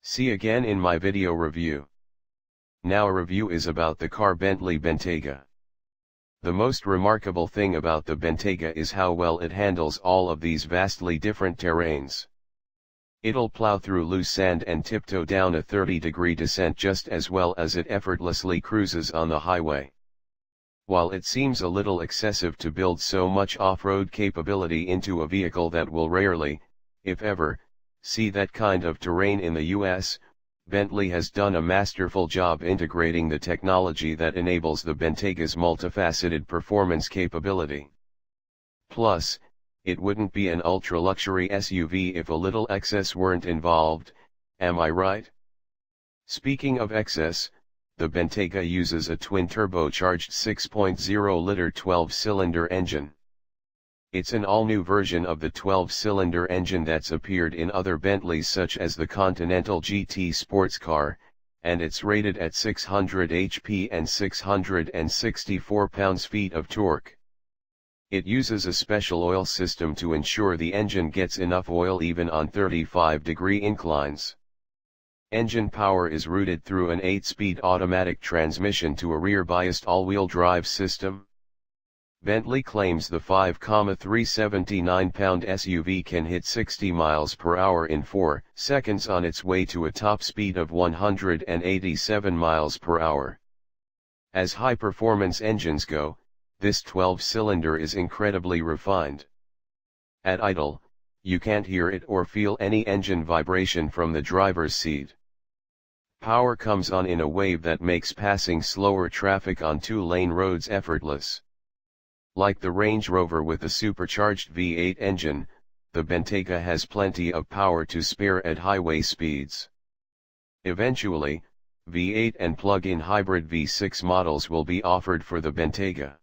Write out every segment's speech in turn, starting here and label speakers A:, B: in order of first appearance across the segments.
A: See again in my video review. Now a review is about the car Bentley Bentayga. The most remarkable thing about the Bentayga is how well it handles all of these vastly different terrains. It'll plow through loose sand and tiptoe down a 30-degree descent just as well as it effortlessly cruises on the highway. While it seems a little excessive to build so much off-road capability into a vehicle that will rarely, if ever, see that kind of terrain in the US, Bentley has done a masterful job integrating the technology that enables the Bentayga's multifaceted performance capability. Plus, it wouldn't be an ultra-luxury SUV if a little excess weren't involved, am I right? Speaking of excess, the Bentayga uses a twin-turbocharged 6.0-liter 12-cylinder engine. It's an all-new version of the 12-cylinder engine that's appeared in other Bentleys such as the Continental GT sports car, and it's rated at 600 HP and 664 pounds-feet of torque. It uses a special oil system to ensure the engine gets enough oil even on 35-degree inclines. Engine power is routed through an 8-speed automatic transmission to a rear-biased all-wheel drive system. Bentley claims the 5,379-pound SUV can hit 60 miles per hour in 4 seconds on its way to a top speed of 187 miles per hour. As high-performance engines go, this 12-cylinder is incredibly refined. At idle, you can't hear it or feel any engine vibration from the driver's seat. Power comes on in a wave that makes passing slower traffic on two-lane roads effortless. Like the Range Rover with the supercharged V8 engine, the Bentayga has plenty of power to spare at highway speeds. Eventually, V8 and plug-in hybrid V6 models will be offered for the Bentayga.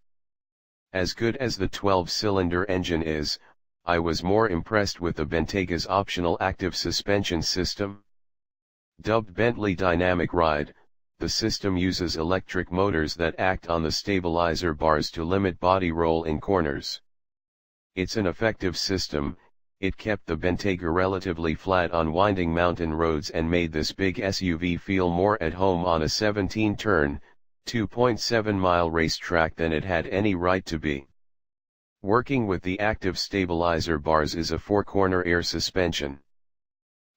A: As good as the 12-cylinder engine is, I was more impressed with the Bentayga's optional active suspension system. Dubbed Bentley Dynamic Ride, the system uses electric motors that act on the stabilizer bars to limit body roll in corners. It's an effective system. It kept the Bentayga relatively flat on winding mountain roads and made this big SUV feel more at home on a 17-turn, 2.7-mile racetrack than it had any right to be. Working with the active stabilizer bars is a four-corner air suspension.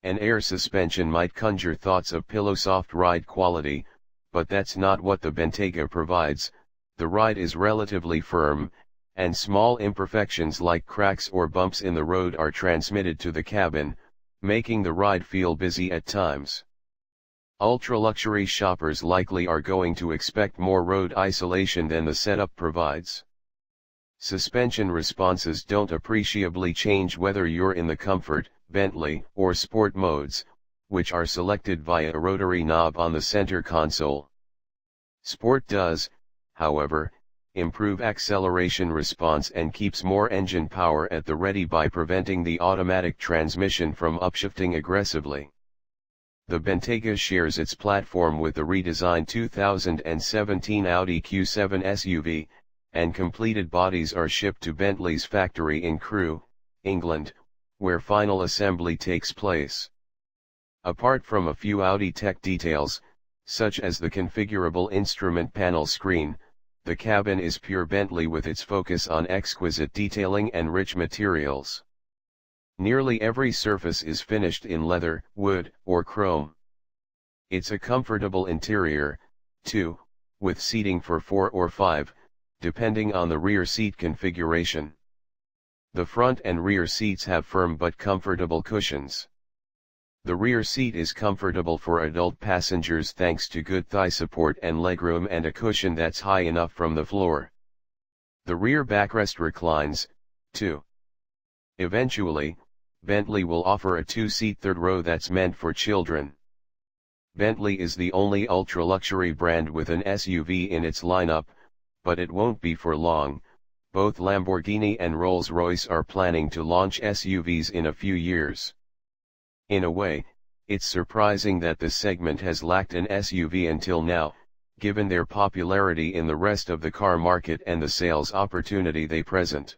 A: An air suspension might conjure thoughts of pillow-soft ride quality, but that's not what the Bentayga provides. The ride is relatively firm, and small imperfections like cracks or bumps in the road are transmitted to the cabin, making the ride feel busy at times. Ultra-luxury shoppers likely are going to expect more road isolation than the setup provides. Suspension responses don't appreciably change whether you're in the Comfort, Bentley, or Sport modes, which are selected via a rotary knob on the center console. Sport does, however, improve acceleration response and keeps more engine power at the ready by preventing the automatic transmission from upshifting aggressively. The Bentayga shares its platform with the redesigned 2017 Audi Q7 SUV, and completed bodies are shipped to Bentley's factory in Crewe, England, where final assembly takes place. Apart from a few Audi tech details, such as the configurable instrument panel screen, the cabin is pure Bentley with its focus on exquisite detailing and rich materials. Nearly every surface is finished in leather, wood, or chrome. It's a comfortable interior, too, with seating for 4 or 5, depending on the rear seat configuration. The front and rear seats have firm but comfortable cushions. The rear seat is comfortable for adult passengers thanks to good thigh support and legroom and a cushion that's high enough from the floor. The rear backrest reclines, too. Eventually, Bentley will offer a 2-seat third row that's meant for children. Bentley is the only ultra-luxury brand with an SUV in its lineup, but it won't be for long. Both Lamborghini and Rolls-Royce are planning to launch SUVs in a few years. In a way, it's surprising that this segment has lacked an SUV until now, given their popularity in the rest of the car market and the sales opportunity they present.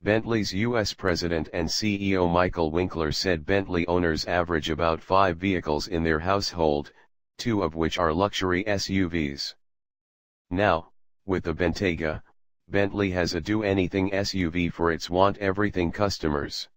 A: Bentley's U.S. President and CEO Michael Winkler said Bentley owners average about 5 vehicles in their household, 2 of which are luxury SUVs. Now, with the Bentayga, Bentley has a do-anything SUV for its want-everything customers.